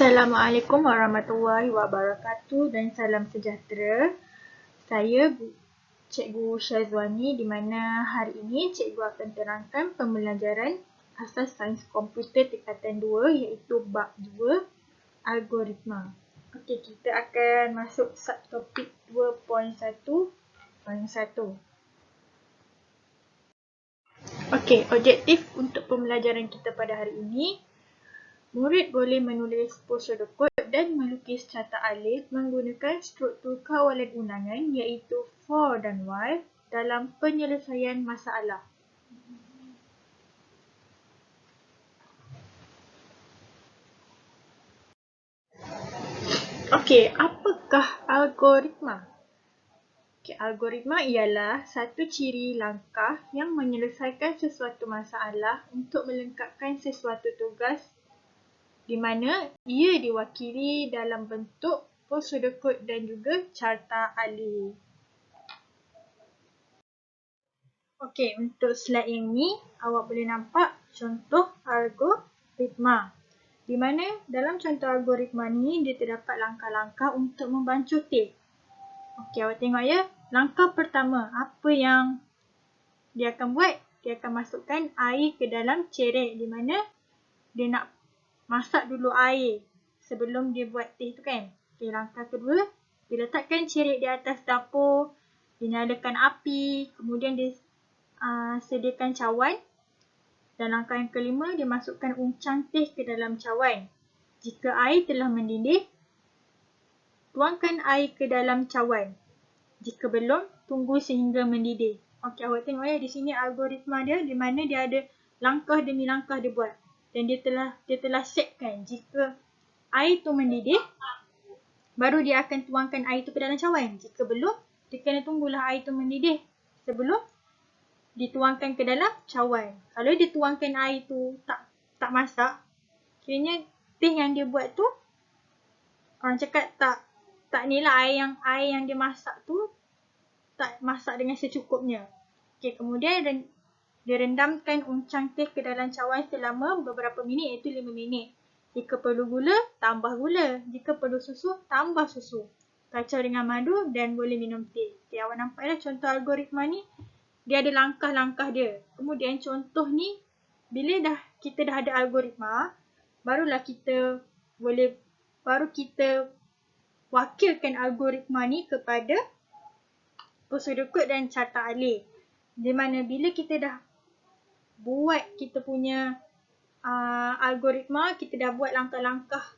Assalamualaikum warahmatullahi wabarakatuh dan salam sejahtera. Saya Cikgu Syazwani, di mana hari ini Cikgu akan terangkan pembelajaran asas sains komputer tingkatan 2 iaitu bab 2 algoritma. Okey, kita akan masuk subtopik 2.1.1. Okey, objektif untuk pembelajaran kita pada hari ini, murid boleh menulis prosedur kod dan melukis carta alif menggunakan struktur kawalan undangan iaitu for dan while dalam penyelesaian masalah. Okey, apakah algoritma? Okey, algoritma ialah satu ciri langkah yang menyelesaikan sesuatu masalah untuk melengkapkan sesuatu tugas di mana ia diwakili dalam bentuk prosedur kod dan juga carta alif. Okey, untuk slide ini awak boleh nampak contoh algoritma. Di mana dalam contoh algoritma ni dia terdapat langkah-langkah untuk membancuti. Okey, awak tengok ya. Langkah pertama, apa yang dia akan buat? Dia akan masukkan air ke dalam cerek, di mana dia nak masak dulu air sebelum dia buat teh tu kan. Okey, langkah kedua, dia letakkan cerek di atas dapur, dia nyalakan api, kemudian dia sediakan cawan. Dan langkah yang kelima, dia masukkan uncang teh ke dalam cawan. Jika air telah mendidih, tuangkan air ke dalam cawan. Jika belum, tunggu sehingga mendidih. Okey, awak tengok ya, di sini algoritma dia, di mana dia ada langkah demi langkah dia buat. Dan dia telah setkan jika air tu mendidih, baru dia akan tuangkan air tu ke dalam cawan. Jika belum, dia kena tunggulah air tu mendidih sebelum dituangkan ke dalam cawan. Kalau dia tuangkan air tu tak masak, kiranya teh yang dia buat tu, orang cakap tak ni lah, air yang dia masak tu tak masak dengan secukupnya. Okey, kemudian dia rendamkan uncang teh ke dalam cawan selama beberapa minit, iaitu 5 minit. Jika perlu gula, tambah gula. Jika perlu susu, tambah susu. Kacau dengan madu dan boleh minum teh. Okay, awak nampak dah contoh algoritma ni, dia ada langkah-langkah dia. Kemudian contoh ni, bila kita dah ada algoritma, baru kita wakilkan algoritma ni kepada prosedur kod dan carta alif. Di mana bila kita dah buat kita punya algoritma, kita dah buat langkah-langkah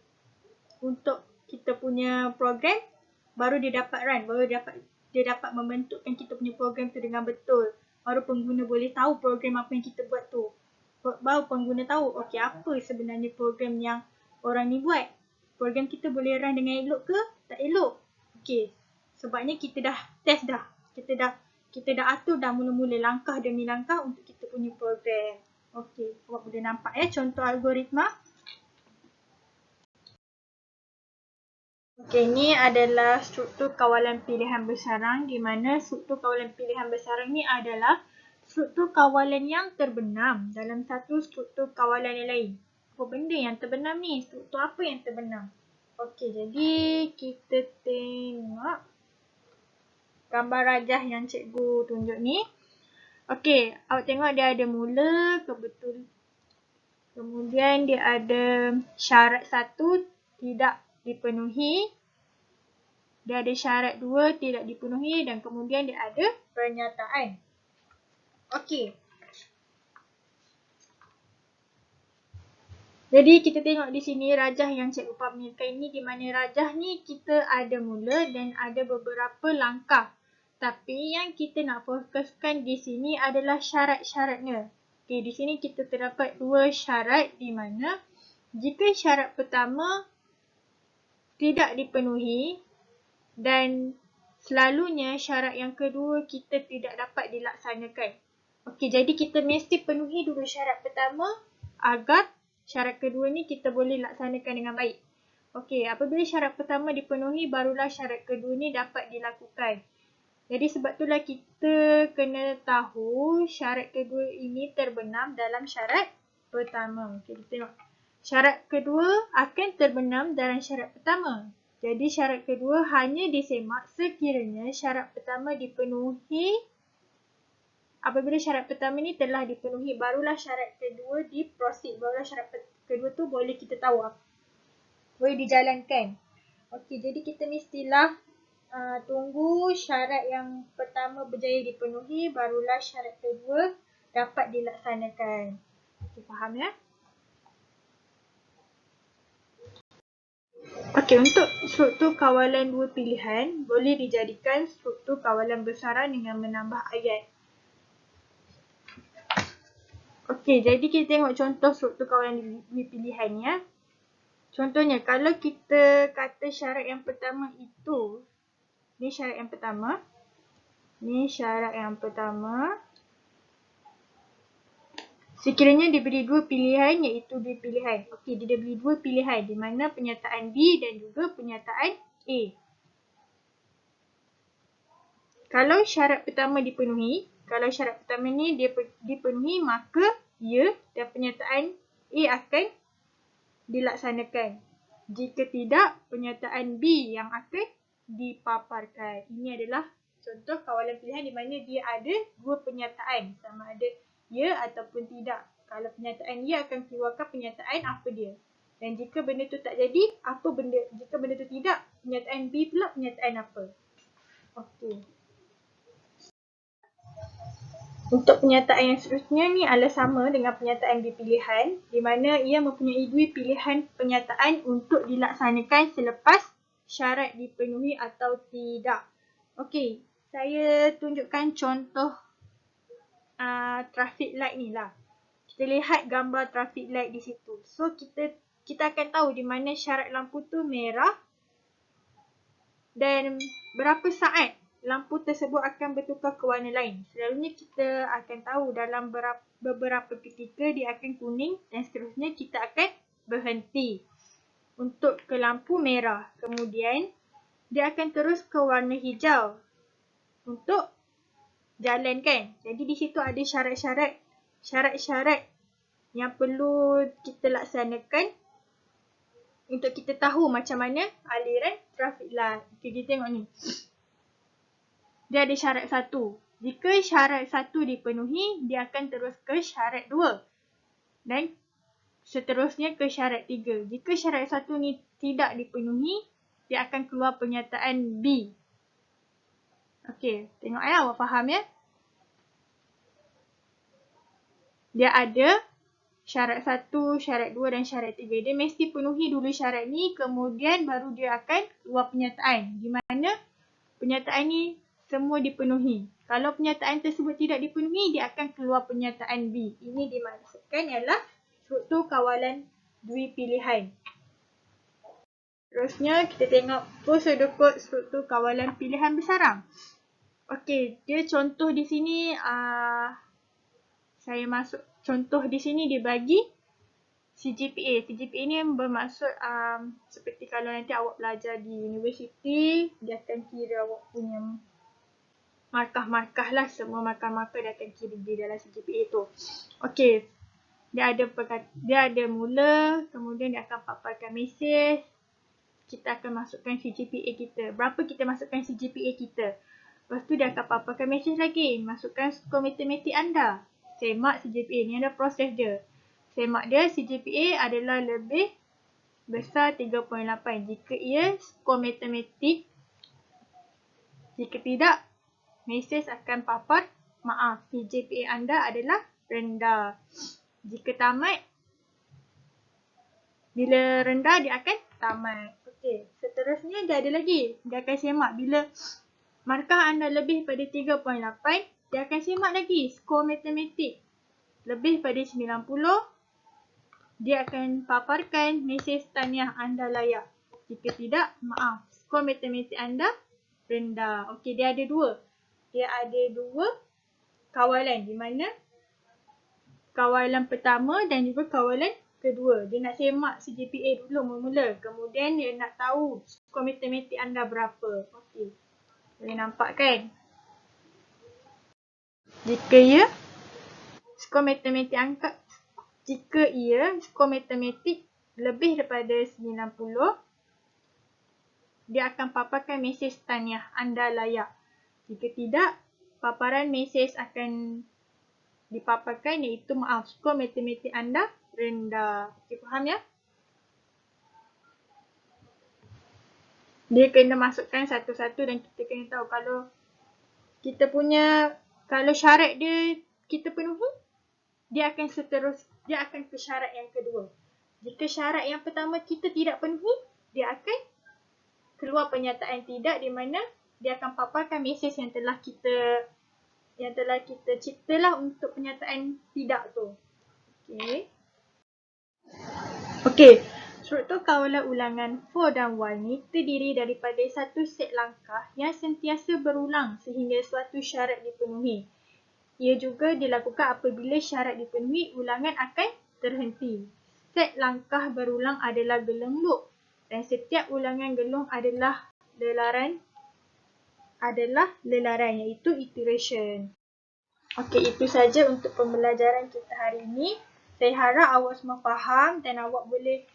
untuk kita punya program, baru dia dapat run, baru dia dapat membentukkan kita punya program tu dengan betul. Baru pengguna boleh tahu program apa yang kita buat tu. Baru pengguna tahu, okey, apa sebenarnya program yang orang ni buat. Program kita boleh run dengan elok ke tak elok. Okey, sebabnya kita dah test dah. Kita dah atur dah mula-mula langkah demi langkah untuk kita punya program. Okey, awak boleh nampak ya contoh algoritma. Okey, ini adalah struktur kawalan pilihan bersarang, di mana struktur kawalan pilihan bersarang ni adalah struktur kawalan yang terbenam dalam satu struktur kawalan yang lain. Apa benda yang terbenam ni? Struktur apa yang terbenam? Okey, jadi kita tengok gambar rajah yang cikgu tunjuk ni. Okey, awak tengok dia ada mula, kemudian dia ada syarat 1 tidak dipenuhi. Dia ada syarat 2 tidak dipenuhi dan kemudian dia ada pernyataan. Okey. Jadi kita tengok di sini rajah yang cikgu pamerkan ini, di mana rajah ni kita ada mula dan ada beberapa langkah. Tapi yang kita nak fokuskan di sini adalah syarat-syaratnya. Okey, di sini kita terdapat 2 syarat, di mana jika syarat pertama tidak dipenuhi dan selalunya syarat yang kedua kita tidak dapat dilaksanakan. Okey, jadi kita mesti penuhi dulu syarat pertama agar syarat kedua ni kita boleh laksanakan dengan baik. Okey, apabila syarat pertama dipenuhi, barulah syarat kedua ni dapat dilakukan. Jadi sebab itulah kita kena tahu syarat kedua ini terbenam dalam syarat pertama. Okey, kita tengok. Syarat kedua akan terbenam dalam syarat pertama. Jadi syarat kedua hanya disemak sekiranya syarat pertama dipenuhi. Apabila syarat pertama ni telah dipenuhi, barulah syarat kedua diproceed. Barulah syarat kedua tu boleh kita tahu, boleh dijalankan. Okey, jadi kita mestilah tunggu syarat yang pertama berjaya dipenuhi, barulah syarat kedua dapat dilaksanakan. Okey, faham ya? Okey, untuk struktur kawalan dua pilihan boleh dijadikan struktur kawalan besaran dengan menambah ayat. Okey, jadi kita tengok contoh struktur kawalan dua pilihan ya. Contohnya, kalau kita kata syarat yang pertama itu, ni syarat yang pertama. Ni syarat yang pertama. Sekiranya diberi dua pilihan iaitu dua pilihan. Okey, dia diberi dua pilihan di mana penyataan B dan juga penyataan A. Kalau syarat pertama dipenuhi, kalau syarat pertama ni dia dipenuhi, maka ya dan penyataan A akan dilaksanakan. Jika tidak, penyataan B yang akan dipaparkan. Ini adalah contoh kawalan pilihan di mana dia ada dua penyataan, sama ada ya ataupun tidak. Kalau penyataan ya akan keluarkan penyataan apa dia. Dan jika benda tu tak jadi, apa benda, jika benda tu tidak, penyataan B pula penyataan apa. Okey. Untuk penyataan yang seterusnya ni adalah sama dengan penyataan B pilihan, di mana ia mempunyai dua pilihan penyataan untuk dilaksanakan selepas syarat dipenuhi atau tidak. Okey, saya tunjukkan contoh traffic light ni lah. Kita lihat gambar traffic light di situ. So kita akan tahu di mana syarat lampu tu merah dan berapa saat lampu tersebut akan bertukar ke warna lain. Selalunya kita akan tahu dalam beberapa ketika dia akan kuning dan seterusnya kita akan berhenti untuk ke lampu merah. Kemudian dia akan terus ke warna hijau untuk jalan kan. Jadi di situ ada syarat-syarat yang perlu kita laksanakan untuk kita tahu macam mana aliran traffic light. Okay, kita tengok ni. Dia ada syarat 1. Jika syarat 1 dipenuhi, dia akan terus ke syarat 2. Dan seterusnya ke syarat 3. Jika syarat 1 ni tidak dipenuhi, dia akan keluar penyataan B. Okey, tengok ya, awak faham ya? Dia ada syarat 1, syarat 2 dan syarat 3. Dia mesti penuhi dulu syarat ni, kemudian baru dia akan keluar penyataan. Di mana penyataan ni semua dipenuhi. Kalau penyataan tersebut tidak dipenuhi, dia akan keluar penyataan B. Ini dimaksudkan ialah struktur kawalan dua pilihan. Terusnya kita tengok prosedur kod struktur kawalan pilihan besaran. Okey, dia contoh di sini saya masuk contoh di sini dia bagi CGPA. CGPA ni bermaksud seperti kalau nanti awak belajar di universiti, dia akan kira awak punya markah-markah lah. Semua markah-markah dia akan kira di dalam CGPA tu. Okey, dia ada mula, kemudian dia akan paparkan mesej. Kita akan masukkan CGPA kita. Berapa kita masukkan CGPA kita. Lepas tu dia akan paparkan mesej lagi. Masukkan skor matematik anda. Semak CGPA ni ada proses dia. Semak dia CGPA adalah lebih besar 3.8 jika ia skor matematik. Jika tidak, mesej akan papar maaf, CGPA anda adalah rendah. Jika tamat, bila rendah dia akan tamat. Okey, seterusnya dia ada lagi. Dia akan semak bila markah anda lebih pada 3.8, dia akan semak lagi skor matematik. Lebih pada 90, dia akan paparkan mesej tahniah anda layak. Jika tidak, maaf, skor matematik anda rendah. Okey, dia ada dua. Dia ada dua kawalan di mana kawalan pertama dan juga kawalan kedua. Dia nak semak CGPA dulu mula-mula. Kemudian dia nak tahu skor matematik anda berapa. Okey. Boleh nampak kan? Jika ia skor matematik skor matematik lebih daripada 90, dia akan paparkan mesej tahniah anda layak. Jika tidak, paparan mesej akan dipaparkan iaitu maaf, skor matematik anda rendah. Okay, faham ya? Dia kena masukkan satu-satu dan kita kena tahu kalau syarat dia kita penuhi, dia akan ke syarat yang kedua. Jika syarat yang pertama kita tidak penuhi, dia akan keluar pernyataan tidak, di mana dia akan paparkan mesej yang telah kita ciptalah untuk pernyataan tidak tu. Okey. Struktur kawalan ulangan for dan while ni terdiri daripada satu set langkah yang sentiasa berulang sehingga suatu syarat dipenuhi. Ia juga dilakukan apabila syarat dipenuhi, ulangan akan terhenti. Set langkah berulang adalah gelung loop dan setiap ulangan gelung adalah lelaran iaitu iteration. Okey, itu saja untuk pembelajaran kita hari ini. Saya harap awak semua faham dan awak boleh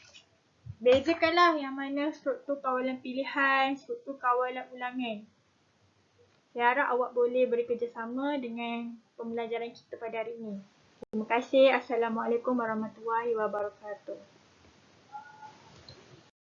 bezakanlah yang mana struktur kawalan pilihan, struktur kawalan ulangan. Saya harap awak boleh bekerjasama dengan pembelajaran kita pada hari ini. Terima kasih. Assalamualaikum warahmatullahi wabarakatuh.